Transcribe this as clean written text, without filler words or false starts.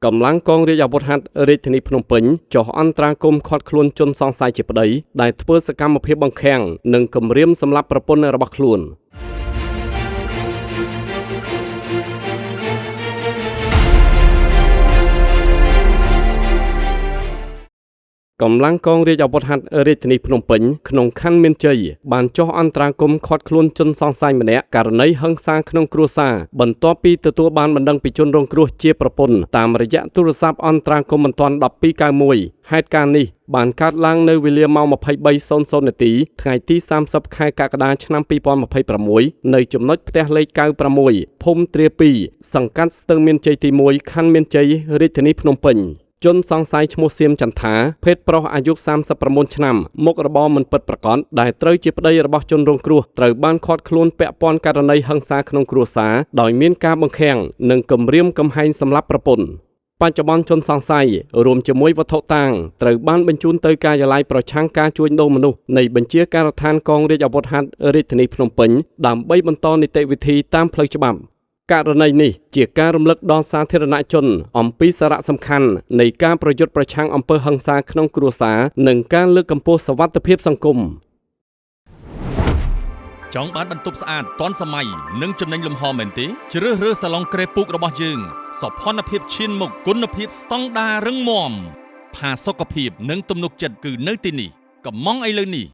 កម្លាំងកងរាជអាវុធហត្ថរាជធានីភ្នំពេញចុះអន្តរាគមន៍ឃាត់ខ្លួនជនសង្ស័យជាប្តីដែលធ្វើសកម្មភាពបង្ខាំងនិងគំរាមសម្លាប់ប្រពន្ធរបស់ខ្លួនកម្លាំងកងរាជអាវុធហត្ថរាជធានីភ្នំពេញក្នុងខណ្ឌមានជ័យបានចុះអន្តរាគមន៍ឃាត់ខ្លួនជនសង្ស័យម្នាក់ករណីហិង្សាក្នុងគ្រួសារបន្ទាប់ពីទទួលបានបណ្ដឹងពីជនរងគ្រោះជាប្រពន្ធតាមរយៈទូរស័ព្ទអន្តរាគមន៍បន្ទាន់1291ហេតុការណ៍នេះបានកើតឡើងនៅវេលាម៉ោង 23:00 នាទីថ្ងៃទី30 ខែកក្កដាឆ្នាំ2026នៅចំណុចផ្ទះលេខ96ភូមិទ្រា2សង្កាត់ស្ទឹងមានជ័យទី1ខណ្ឌមានជ័យរាជធានីភ្នំពេញជនសង្ស័យឈ្មោះសៀមចន្ទថាភេទប្រុសអាយុ39ឆ្នាំមុខរបរមិនពិតប្រាកដដែលត្រូវជាប្តីរបស់ជនរងគ្រោះត្រូវបានឃាត់ខ្លួនពាក់ព័ន្ធករណីហិង្សាក្នុងគ្រួសារដោយមានការបង្ខាំងនិងគំរាមកំហែងសម្លាប់ប្រពន្ធបច្ចុប្បន្នជនសង្ស័យរួមជាមួយវត្ថុតាងត្រូវបានបញ្ជូនទៅការិយាល័យប្រឆាំងការជួញដូរមនុស្សនៃបញ្ជាការដ្ឋានកងរាជអាវុធហត្ថរាជធានីភ្នំពេញដើម្បីបន្តនីតិវិធីតាមផ្លូវច្បាប់ករណីនេះជាការរំលឹកដល់សាធារណជនអំពីសារៈសំខាន់នៃការប្រយុទ្ធប្រឆាំងអំពើហិង្សាក្នុងគ្រួសារនិងការលើកកម្ពស់សុវត្ថិភាពសង្គមចង់បានបន្ទប់ស្អាតទាន់សម័យនិងចំណេញលំហមែនទេជ្រើសរើសសាឡុងក្រេពូករបស់យើងសោភ័ណភាពឈានមុខគុណភាពស្តង់ដាររឹងមាំផាសុកភាពនិងទំនុកចិត្តគឺនៅទីនេះកំងឥឡូវនេះ